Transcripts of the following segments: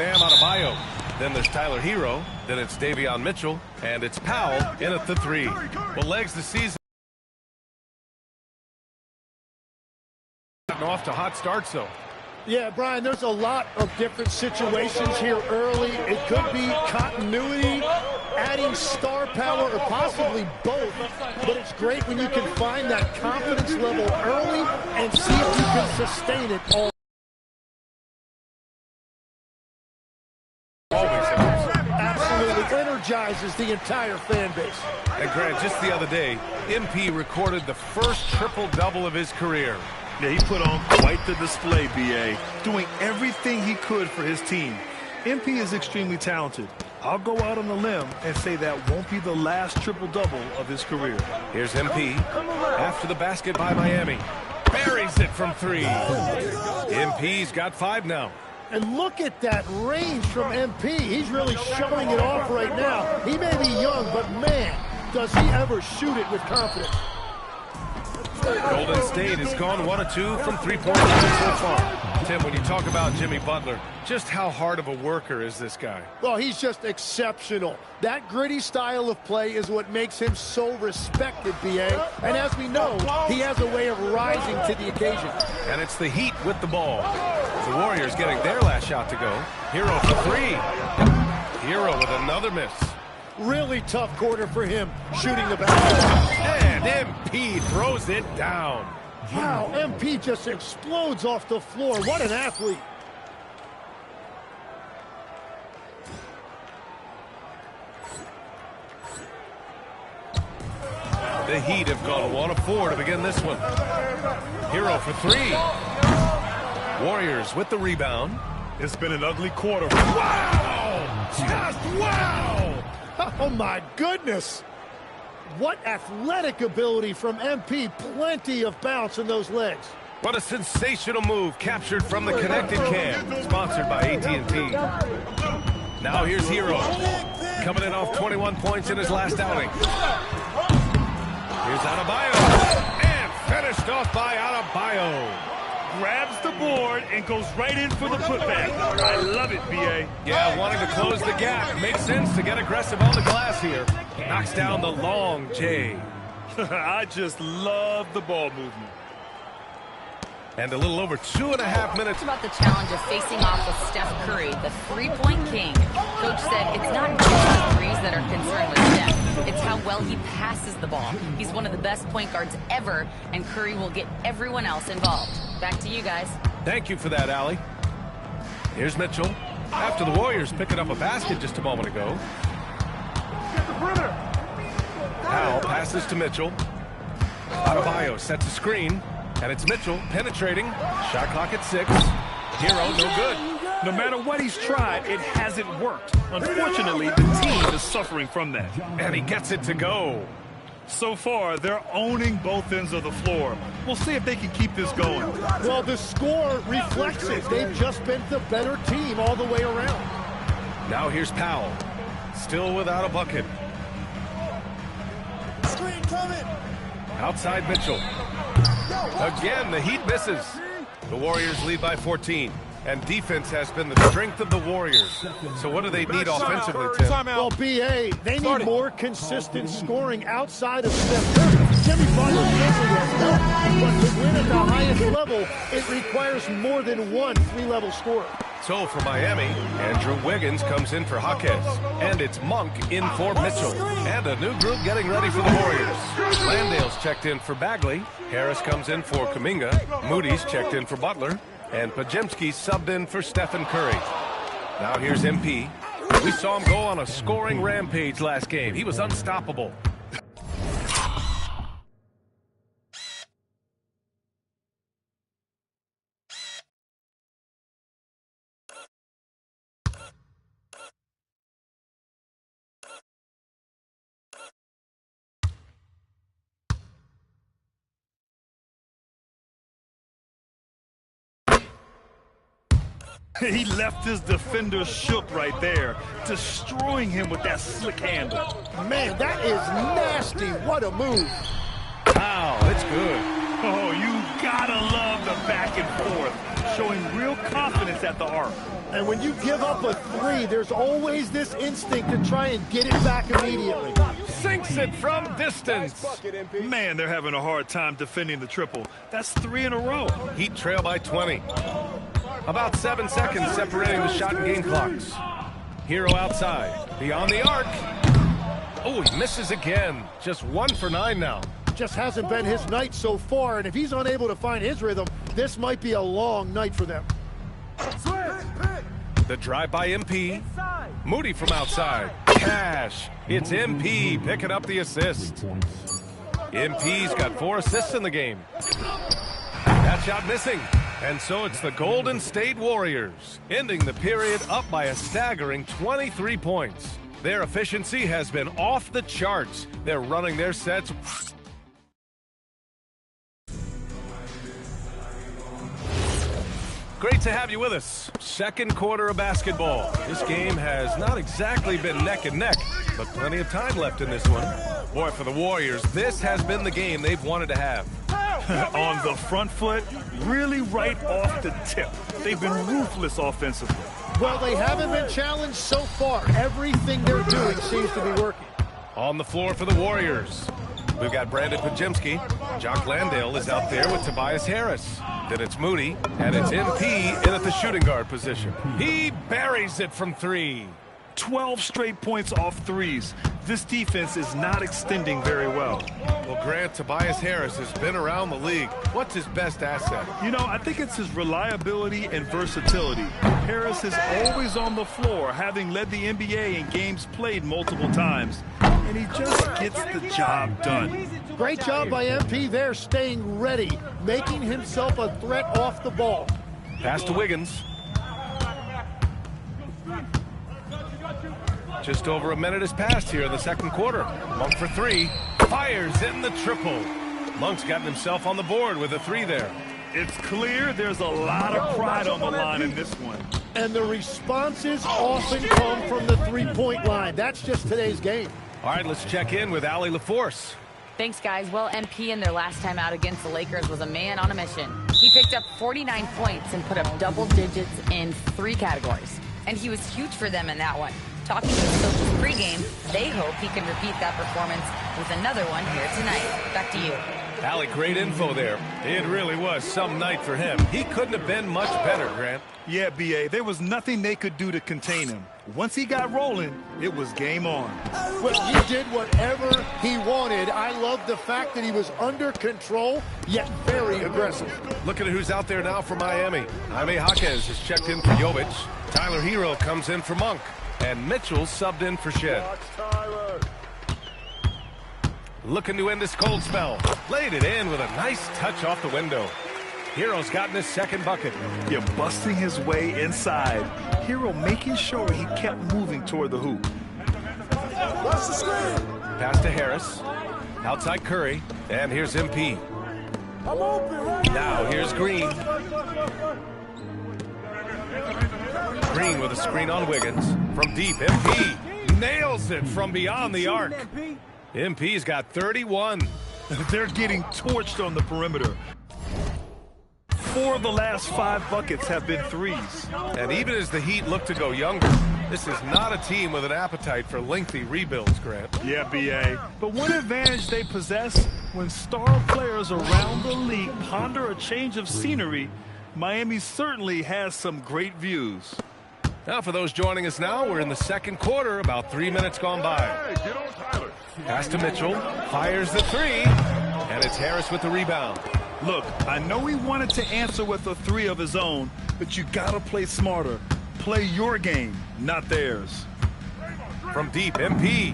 Bam Adebayo. Then there's Tyler Hero. Then it's Davion Mitchell. And it's Powell in at the 3. Well, legs the season gotten off to hot starts, though. Yeah, Brian, there's a lot of different situations here early. It could be continuity, adding star power, or possibly both. But it's great when you can find that confidence level early and see if you can sustain it all. Absolutely energizes the entire fan base. And Grant, just the other day, MP recorded the first triple-double of his career. Yeah, he put on quite the display, B.A., doing everything he could for his team. MP is extremely talented. I'll go out on a limb and say that won't be the last triple-double of his career. Here's MP after the basket by Miami. Buries it from 3. MP's got 5 now. And look at that range from MP. He's really showing it off right now. He may be young, but man, does he ever shoot it with confidence. Golden State has gone 1 of 2 from three-point line so far. Tim, when you talk about Jimmy Butler, just how hard of a worker is this guy? Well, he's just exceptional. That gritty style of play is what makes him so respected, B.A. And as we know, he has a way of rising to the occasion. And it's the Heat with the ball. The Warriors getting their last shot to go. Hero for 3. Hero with another miss. Really tough quarter for him, shooting the basketball. And MP throws it down. Wow, MP just explodes off the floor. What an athlete. The Heat have gone 1 of 4 to begin this one. Hero for 3. Warriors with the rebound. It's been an ugly quarter. Wow! Just wow! Oh, my goodness. What athletic ability from MP. Plenty of bounce in those legs. What a sensational move captured from the connected cam. Sponsored by AT&T. Now here's Hero. Coming in off 21 points in his last outing. Here's Adebayo. And finished off by Adebayo. Grabs the board and goes right in for the putback. I love it, B.A. Yeah, wanting to close the gap. Makes sense to get aggressive on the glass here. Knocks down the long J. I just love the ball movement. And a little over 2.5 minutes. It's about the challenge of facing off with Steph Curry, the three-point king. Coach said it's not just the threes that are concerned with Steph. It's how well he passes the ball. He's one of the best point guards ever, and Curry will get everyone else involved. Back to you guys. Thank you for that, Allie. Here's Mitchell. After the Warriors picking up a basket just a moment ago. Powell passes to Mitchell. Adebayo sets a screen. And it's Mitchell penetrating. Shot clock at 6. Hero, no good. No matter what he's tried, it hasn't worked. Unfortunately, the team is suffering from that. And he gets it to go. So far, they're owning both ends of the floor. We'll see if they can keep this going. Well, the score reflects it. They've just been the better team all the way around. Now here's Powell. Still without a bucket. Screen coming. Outside Mitchell. Again, the Heat misses. The Warriors lead by 14. And defense has been the strength of the Warriors. So what do they need offensively, Tim? Well, B.A., they need more consistent scoring outside of Steph Curry. Jimmy Butler certainly has helped, but to win at the highest level, it requires more than one three-level scorer. So for Miami, Andrew Wiggins comes in for Jaquez. And it's Monk in for Mitchell. And a new group getting ready for the Warriors. Landale's checked in for Bagley. Harris comes in for Kuminga. Moody's checked in for Butler. And Pajemski subbed in for Stephen Curry. Now here's MP. We saw him go on a scoring rampage last game. He was unstoppable. He left his defender shook right there, destroying him with that slick handle. Man, that is nasty. What a move. Wow, that's good. Oh, you gotta love the back and forth, showing real confidence at the arc. And when you give up a three, there's always this instinct to try and get it back immediately. Sinks it from distance. Man, they're having a hard time defending the triple. That's 3 in a row. Heat trail by 20. About 7 seconds separating the shot and game clocks. Hero outside. Beyond the arc. Oh, he misses again. Just 1 for 9 now. Just hasn't been his night so far, and if he's unable to find his rhythm, this might be a long night for them. The drive by MP. Moody from outside. Cash. It's MP picking up the assist. MP's got 4 assists in the game. That shot missing. And so it's the Golden State Warriors ending the period up by a staggering 23 points. Their efficiency has been off the charts. They're running their sets. Great to have you with us. Second quarter of basketball. This game has not exactly been neck and neck, but plenty of time left in this one. Boy, for the Warriors, this has been the game they've wanted to have. On the front foot, really right off the tip. They've been ruthless offensively. Well, they haven't been challenged so far. Everything they're doing seems to be working. On the floor for the Warriors, we've got Brandon Podziemski. Jock Landale is out there with Tobias Harris. Then it's Moody, and it's MP in at the shooting guard position. He buries it from 3. 12 straight points off threes. This defense is not extending very well. Well, Grant, Tobias Harris has been around the league. What's his best asset? You know, I think it's his reliability and versatility. Harris is always on the floor, having led the NBA in games played multiple times. And he just gets the job done. Great job by MP there, staying ready, making himself a threat off the ball. Pass to Wiggins. Just over a minute has passed here in the second quarter. Monk for 3. Fires in the triple. Monk's gotten himself on the board with a 3 there. It's clear there's a lot of pride on the line in this one. And the responses often come from the three-point line. That's just today's game. All right, let's check in with Allie LaForce. Thanks, guys. Well, MP in their last time out against the Lakers was a man on a mission. He picked up 49 points and put up double digits in 3 categories. And he was huge for them in that one. Talking to his coaches pregame, they hope he can repeat that performance with another one here tonight. Back to you. Allie, great info there. It really was some night for him. He couldn't have been much better, Grant. Yeah, B.A., there was nothing they could do to contain him. Once he got rolling, it was game on. Well, he did whatever he wanted. I love the fact that he was under control, yet very aggressive. Looking at who's out there now for Miami. Jaime Jaquez has checked in for Jovic. Tyler Hero comes in for Monk. And Mitchell subbed in for Shed. Looking to end this cold spell. Laid it in with a nice touch off the window. Hero's gotten his second bucket. Yeah, busting his way inside. Hero making sure he kept moving toward the hoop. Pass to Harris. Outside Curry. And here's MP. Now here's Green. Green with a screen on Wiggins. From deep, MP nails it from beyond the arc. MP's got 31. They're getting torched on the perimeter. 4 of the last 5 buckets have been threes. And even as the Heat look to go younger, this is not a team with an appetite for lengthy rebuilds, Grant. Yeah, B.A. But one advantage they possess, when star players around the league ponder a change of scenery, Miami certainly has some great views. Now for those joining us now, we're in the second quarter, about 3 minutes gone by. Pass to Mitchell, fires the 3, and it's Harris with the rebound. Look, I know he wanted to answer with a 3 of his own, but you gotta play smarter. Play your game, not theirs. From deep, MP.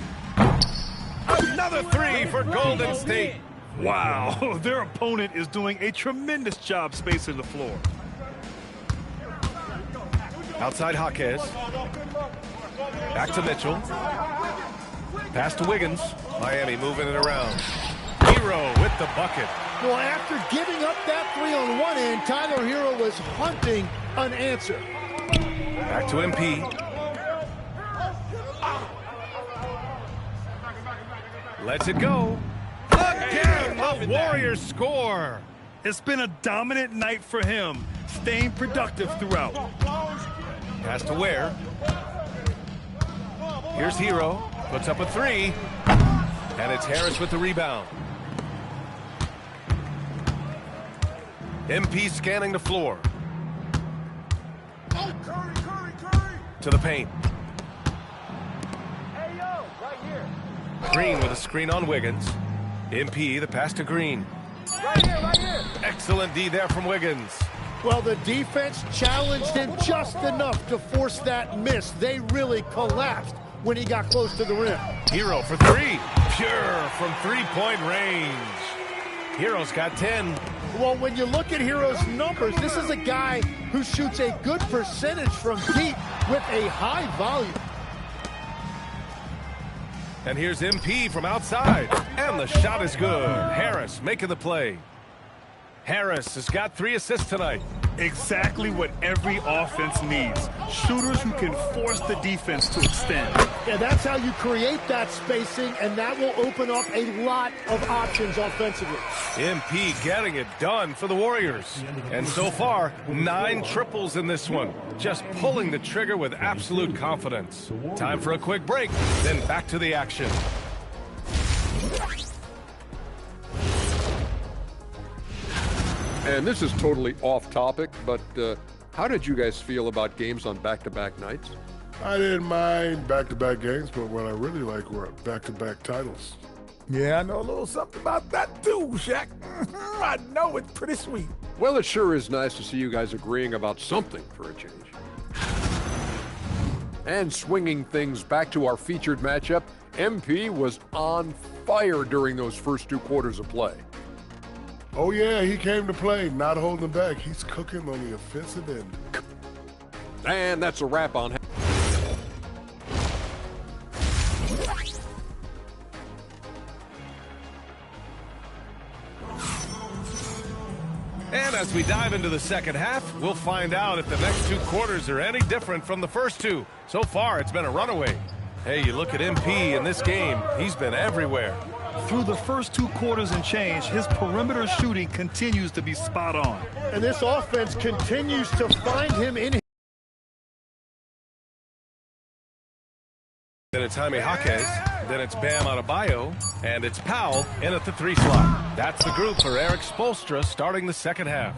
Another 3 for Golden State. Wow, their opponent is doing a tremendous job spacing the floor. Outside Jaquez. Back to Mitchell. Pass to Wiggins. Miami moving it around. Hero with the bucket. Well, after giving up that 3 on one end, Tyler Hero was hunting an answer. Back to MP. Lets it go. Again, the Warriors score. It's been a dominant night for him, staying productive throughout. Pass to Ware. Here's Hero. Puts up a three. And it's Harris with the rebound. MP scanning the floor. To the paint. Green with a screen on Wiggins. MP, the pass to Green. Right here. Excellent D there from Wiggins. Well, the defense challenged him just enough to force that miss. They really collapsed when he got close to the rim. Hero for three. Pure from three-point range. Hero's got 10. Well, when you look at Hero's numbers, this is a guy who shoots a good percentage from deep with a high volume. And here's MP from outside. And the shot is good. Harris making the play. Harris has got 3 assists tonight. Exactly what every offense needs. Shooters who can force the defense to extend. Yeah, that's how you create that spacing, and that will open up a lot of options offensively. MP getting it done for the Warriors. And so far, 9 triples in this one. Just pulling the trigger with absolute confidence. Time for a quick break, then back to the action. And this is totally off topic, but how did you guys feel about games on back-to-back nights? I didn't mind back-to-back games, but what I really like were back-to-back titles. Yeah, I know a little something about that too, Shaq. I know it's pretty sweet. Well, it sure is nice to see you guys agreeing about something for a change. And swinging things back to our featured matchup, MP was on fire during those first 2 quarters of play. Oh, yeah, he came to play, not holding back. He's cooking on the offensive end. And that's a wrap on. And as we dive into the second half, we'll find out if the next 2 quarters are any different from the first 2. So far, it's been a runaway. Hey, you look at MP in this game, he's been everywhere. Through the first 2 quarters and change, his perimeter shooting continues to be spot on. And this offense continues to find him in. Then it's Jaime Jaquez, then it's Bam Adebayo, and it's Powell in at the 3 slot. That's the group for Erik Spoelstra starting the second half.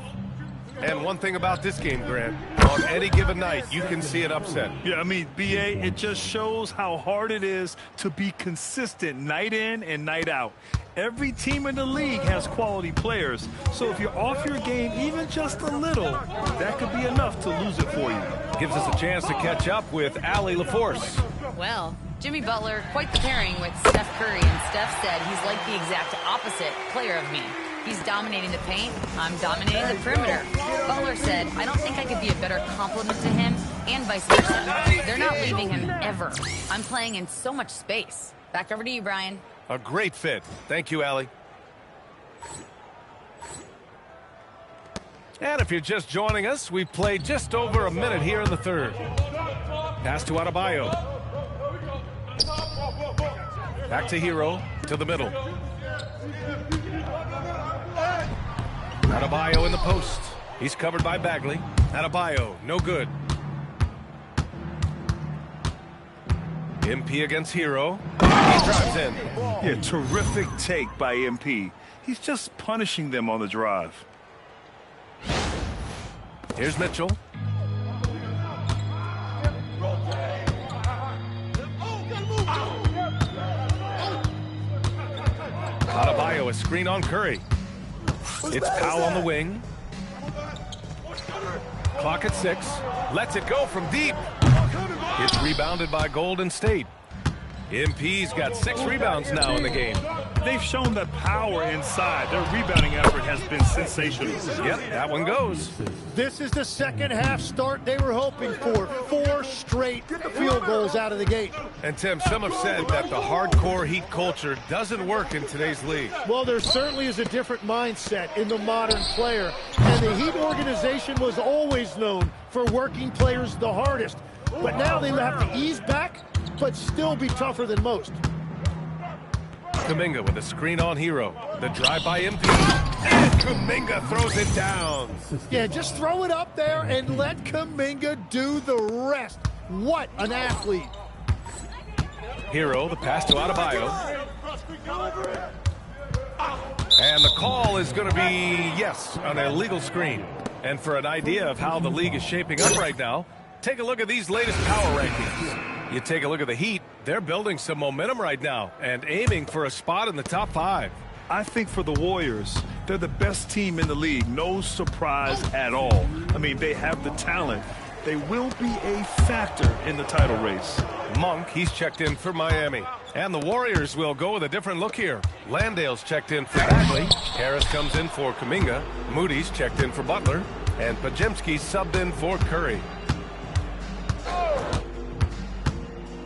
And one thing about this game, Grant, on any given night, you can see an upset. Yeah, I mean, BA, it just shows how hard it is to be consistent night in and night out. Every team in the league has quality players, so if you're off your game even just a little, that could be enough to lose it for you. Gives us a chance to catch up with Allie LaForce. Well, Jimmy Butler, quite the pairing with Steph Curry, and Steph said he's like the exact opposite player of me. He's dominating the paint, I'm dominating the perimeter. Butler said, I don't think I could be a better complement to him, and vice versa. They're not leaving him ever. I'm playing in so much space. Back over to you, Brian. A great fit. Thank you, Allie. And if you're just joining us, we've played just over a minute here in the third. Pass to Adebayo. Back to Hero, to the middle. Adebayo in the post. He's covered by Bagley. Adebayo, no good. MP against Hero. He drives in. Yeah, terrific take by MP. He's just punishing them on the drive. Here's Mitchell. Adebayo, a screen on Curry. It's Powell on the wing. Clock at 6. Lets it go from deep. It's rebounded by Golden State. MP's got 6 rebounds now in the game. They've shown that power inside. Their rebounding effort has been sensational. Yep, that one goes. This is the second half start they were hoping for. 4 straight field goals out of the gate. And Tim, some have said that the hardcore Heat culture doesn't work in today's league. Well, there certainly is a different mindset in the modern player. And the Heat organization was always known for working players the hardest. But now they have to ease back, but still be tougher than most. Kuminga with a screen on Hero. The drive by MP. And Kuminga throws it down. Yeah, just throw it up there and let Kuminga do the rest. What an athlete. Hero, the pass to Adebayo. And the call is going to be, yes, an illegal screen. And for an idea of how the league is shaping up right now, take a look at these latest power rankings. You take a look at the Heat, they're building some momentum right now and aiming for a spot in the top 5. I think for the Warriors, they're the best team in the league. No surprise at all. I mean, they have the talent. They will be a factor in the title race. Monk, he's checked in for Miami. And the Warriors will go with a different look here. Landale's checked in for Bagley. Harris comes in for Kuminga. Moody's checked in for Butler. And Podziemski subbed in for Curry.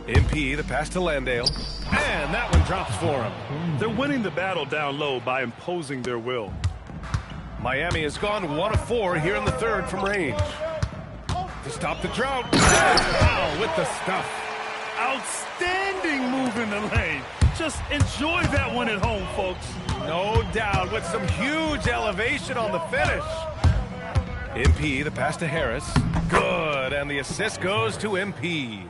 MP, the pass to Landale. And that one drops for him. They're winning the battle down low by imposing their will. Miami has gone 1 of 4 here in the third from range. To stop the drought. Wow, with the stuff. Outstanding move in the lane. Just enjoy that one at home, folks. No doubt, with some huge elevation on the finish. MP, the pass to Harris. Good, and the assist goes to MP.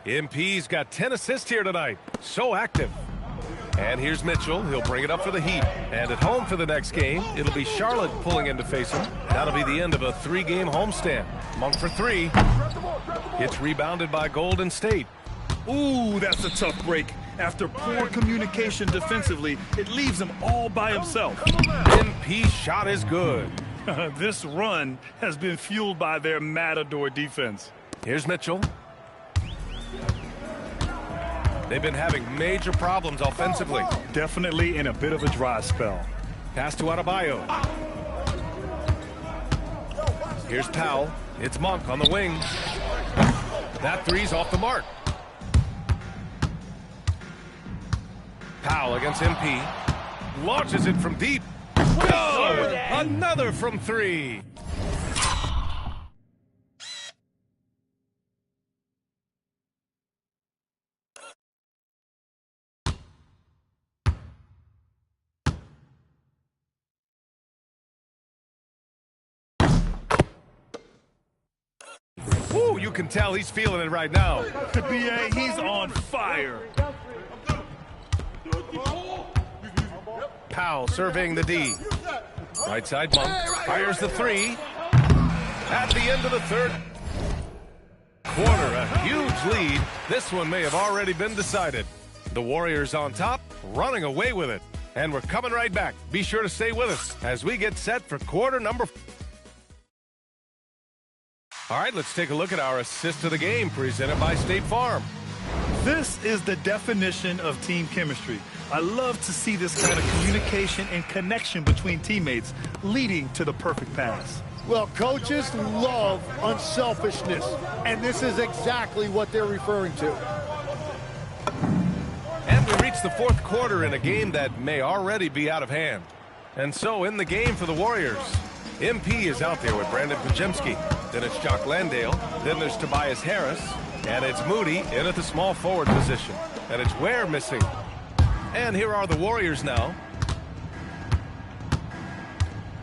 MP's got 10 assists here tonight. So active. And here's Mitchell. He'll bring it up for the Heat. And at home for the next game, it'll be Charlotte pulling in to face him. That'll be the end of a 3-game homestand. Monk for 3. It's rebounded by Golden State. Ooh, that's a tough break. After poor communication defensively, it leaves him all by himself. MP's shot is good. This run has been fueled by their Matador defense. Here's Mitchell. They've been having major problems offensively. Definitely in a bit of a dry spell. Pass to Adebayo. Here's Powell. It's Monk on the wing. That three's off the mark. Powell against MP. Launches it from deep. Good! Another from 3. Ooh, you can tell he's feeling it right now. BA, he's on fire. Powell surveying the D. Right side, Monk fires the 3. At the end of the third quarter, a huge lead. This one may have already been decided. The Warriors on top, running away with it. And we're coming right back. Be sure to stay with us as we get set for quarter number 4. All right, let's take a look at our assist of the game presented by State Farm. This is the definition of team chemistry. I love to see this kind of communication and connection between teammates leading to the perfect pass. Well, coaches love unselfishness, and this is exactly what they're referring to. And we reach the fourth quarter in a game that may already be out of hand. And so in the game for the Warriors, MP is out there with Brandon Podziemski. Then it's Jock Landale. Then there's Tobias Harris. And it's Moody in at the small forward position. And it's Ware missing. And here are the Warriors now.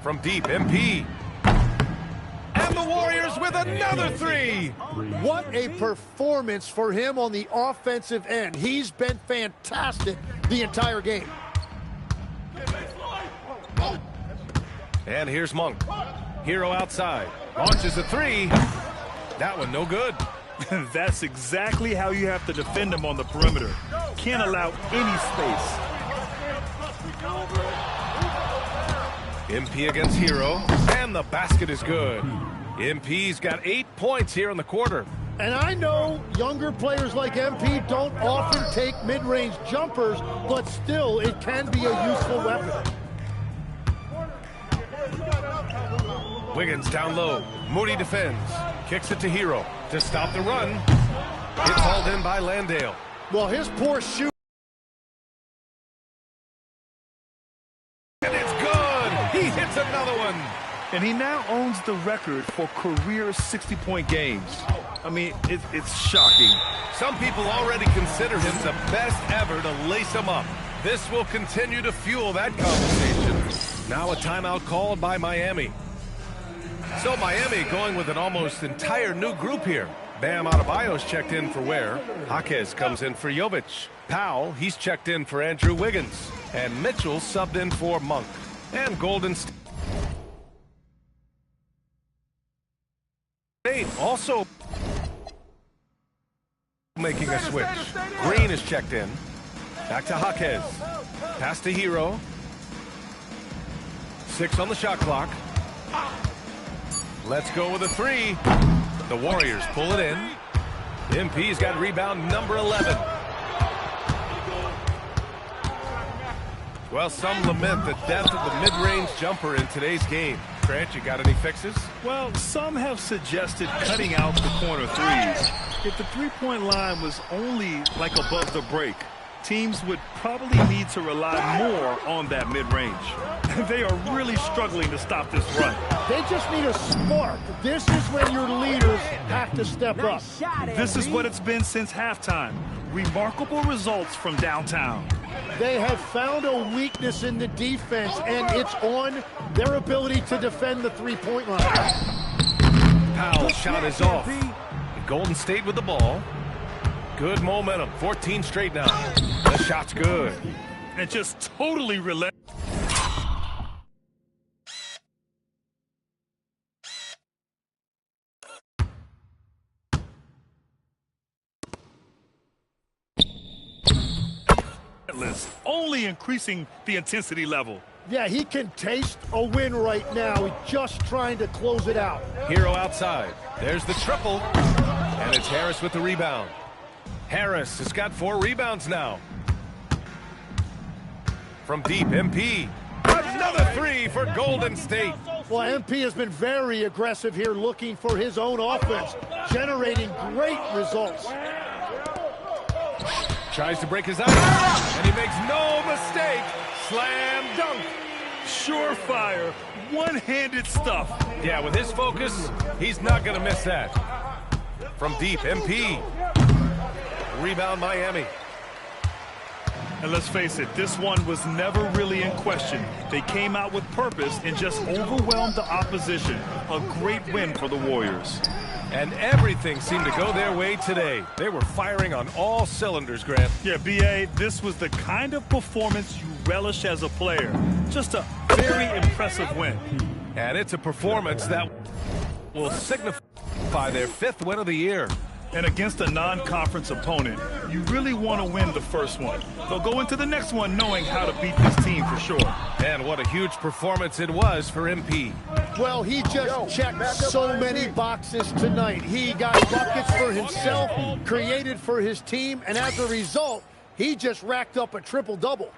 From deep, MP. And the Warriors with another 3. What a performance for him on the offensive end. He's been fantastic the entire game. And here's Monk. Hero outside. Launches a 3. That one no good. That's exactly how you have to defend him on the perimeter. Can't allow any space. MP against Hero. And the basket is good. MP's got 8 points here in the quarter. And I know younger players like MP don't often take mid-range jumpers, but still it can be a useful weapon. Wiggins down low. Moody defends. Kicks it to Hero to stop the run. It's hauled in by Landale. Well, his poor shoot. And it's good. He hits another one. And he now owns the record for career 60-point games. I mean, it's shocking. Some people already consider him the best ever to lace him up. This will continue to fuel that conversation. Now a timeout called by Miami. So Miami going with an almost entire new group here. Bam Adebayo's checked in for Ware. Jaquez comes in for Jovic. Powell, he's checked in for Andrew Wiggins. And Mitchell subbed in for Monk. And Golden State also making a switch. Green is checked in. Back to Jaquez. Pass to Hero. 6 on the shot clock. Let's go with a 3. The Warriors pull it in. MP's got rebound number 11. Well, some lament the death of the mid-range jumper in today's game. Grant, you got any fixes? Well, some have suggested cutting out the corner threes. If the three-point line was only like above the break, teams would probably need to rely more on that mid-range. They are really struggling to stop this run. They just need a spark. This is when your leaders have to step up. This is what it's been since halftime. Remarkable results from downtown. They have found a weakness in the defense, and it's on their ability to defend the three-point line. Powell's shot is off. Golden State with the ball. Good momentum. 14 straight now. The shot's good. And just totally relentless. Only increasing the intensity level. Yeah, he can taste a win right now. He's just trying to close it out. Hero outside. There's the triple. And it's Harris with the rebound. Harris has got 4 rebounds now. From deep, MP. Another 3 for Golden State. Well, MP has been very aggressive here, looking for his own offense, generating great results. Tries to break his ice, and he makes no mistake. Slam dunk. Surefire, one-handed stuff. Yeah, with his focus, he's not going to miss that. From deep, MP. Rebound, Miami. And let's face it, this one was never really in question. They came out with purpose and just overwhelmed the opposition. A great win for the Warriors. And everything seemed to go their way today. They were firing on all cylinders, Grant. Yeah, B.A., this was the kind of performance you relish as a player. Just a very impressive win. And it's a performance that will signify their 5th win of the year. And against a non-conference opponent, you really want to win the first one. They'll go into the next one knowing how to beat this team for sure. And what a huge performance it was for MP. Well, he just checked so many boxes tonight. He got buckets for himself, created for his team, and as a result, he just racked up a triple-double.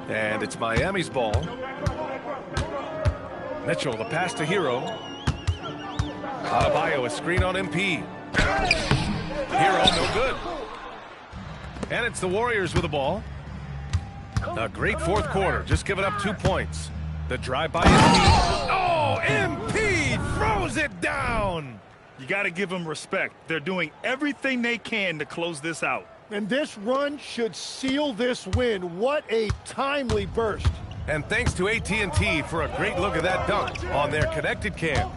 And it's Miami's ball. Mitchell, the pass to Hero. Adebayo, a screen on MP. Hero, no good. And it's the Warriors with the ball. A great 4th quarter, just giving up 2 points. The drive by MP. Oh, MP throws it down. You got to give them respect. They're doing everything they can to close this out. And this run should seal this win. What a timely burst. And thanks to AT&T for a great look at that dunk on their connected cam.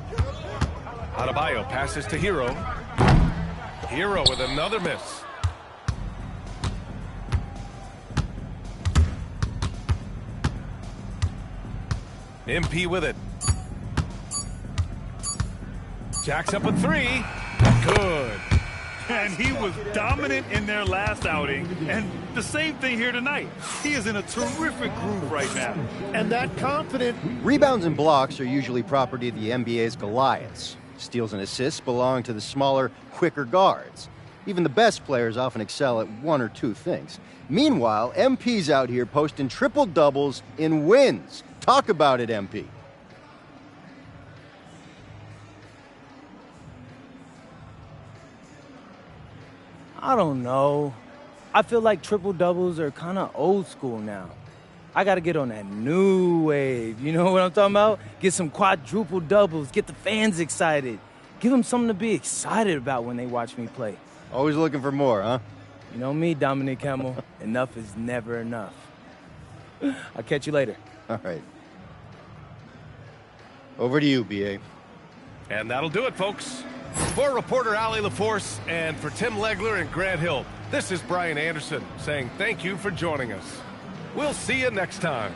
Adebayo passes to Hero. Hero with another miss. MP with it. Jacks up a 3. Good. And he was dominant in their last outing, and the same thing here tonight. He is in a terrific groove right now. And that confident. Rebounds and blocks are usually property of the NBA's Goliaths. Steals and assists belong to the smaller, quicker guards. Even the best players often excel at 1 or 2 things. Meanwhile, MP's out here posting triple-doubles in wins. Talk about it, MP. I don't know. I feel like triple-doubles are kind of old school now. I got to get on that new wave. You know what I'm talking about? Get some quadruple doubles, get the fans excited. Give them something to be excited about when they watch me play. Always looking for more, huh? You know me, Dominic Hamill. Enough is never enough. I'll catch you later. All right. Over to you, B.A. And that'll do it, folks. For reporter Allie LaForce and for Tim Legler and Grant Hill, this is Brian Anderson saying thank you for joining us. We'll see you next time.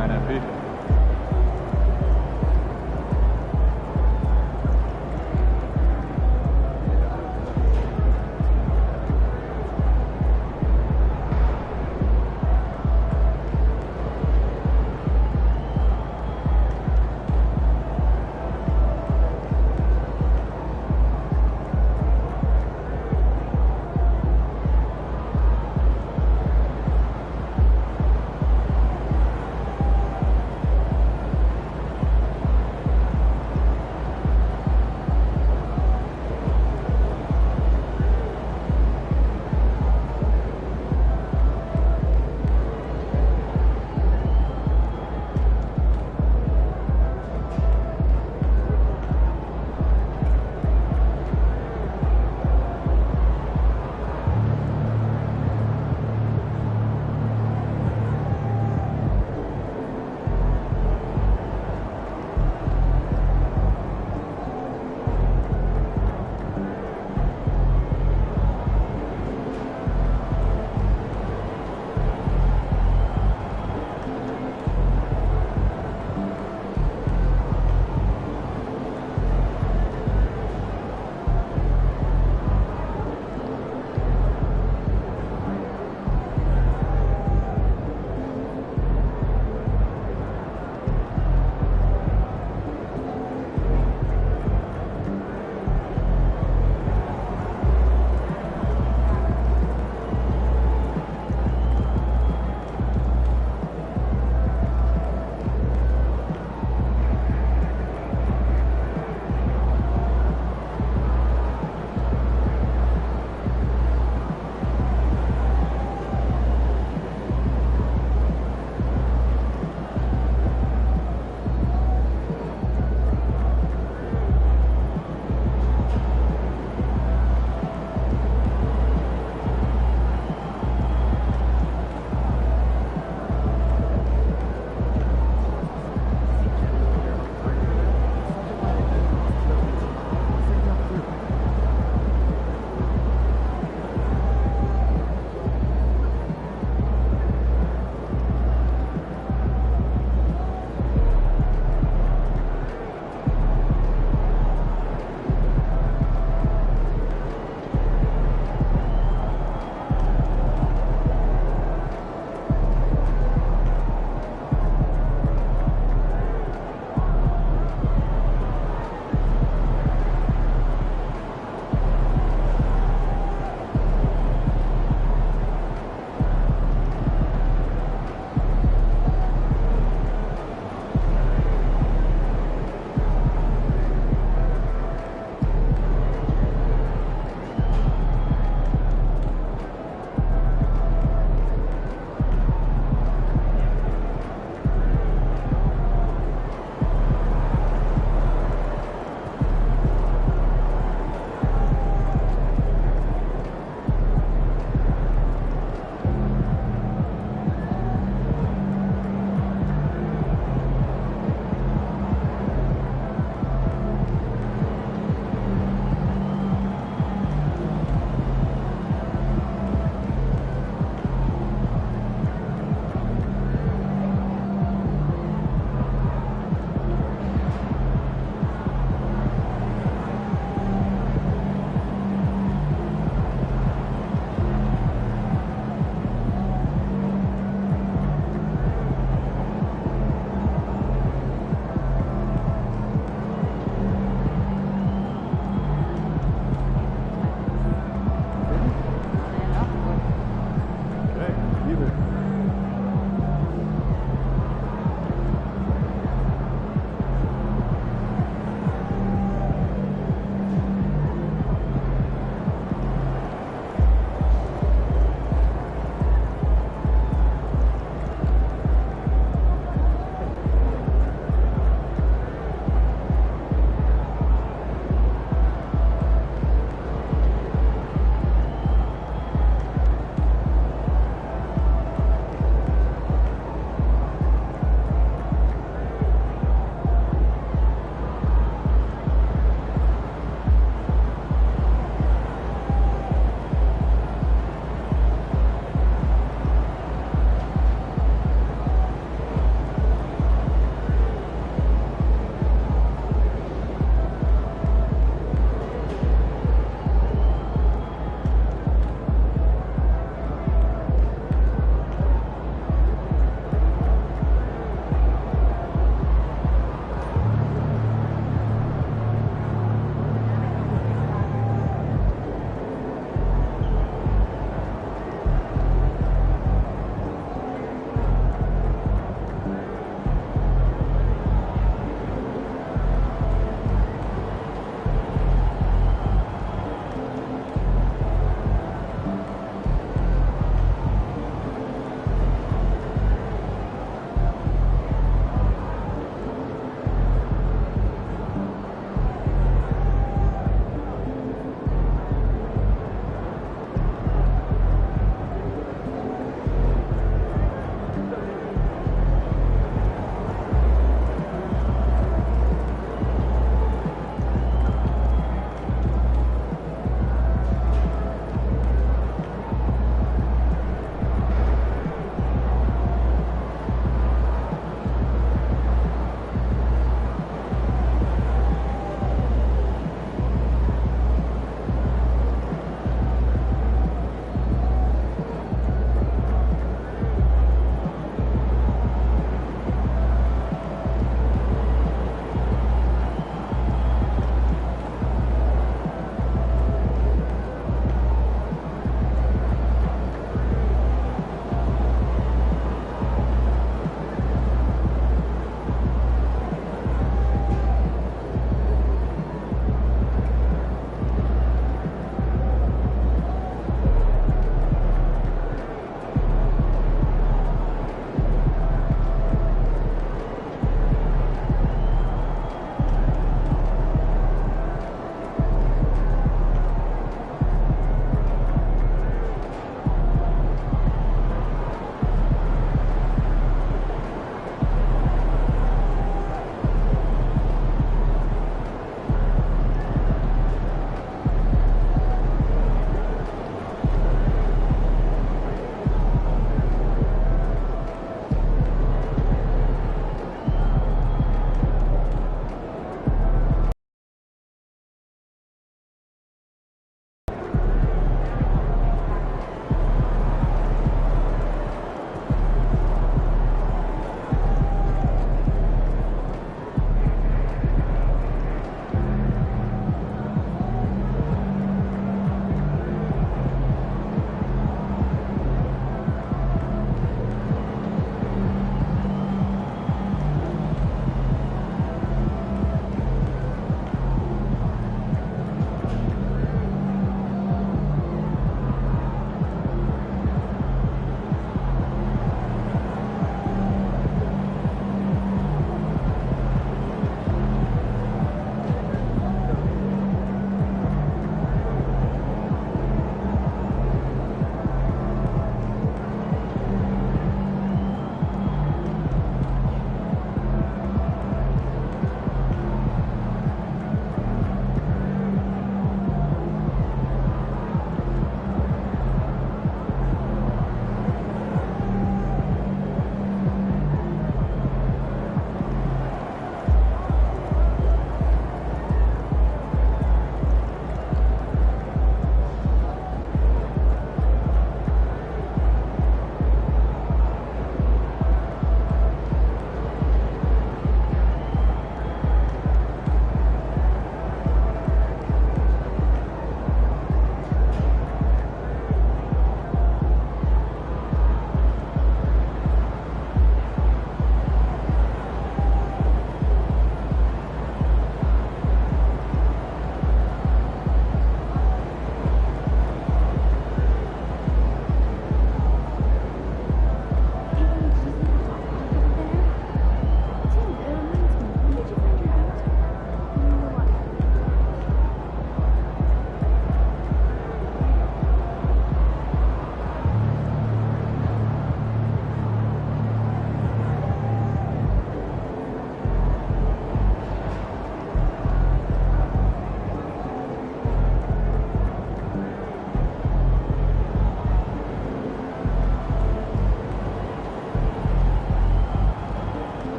and MP.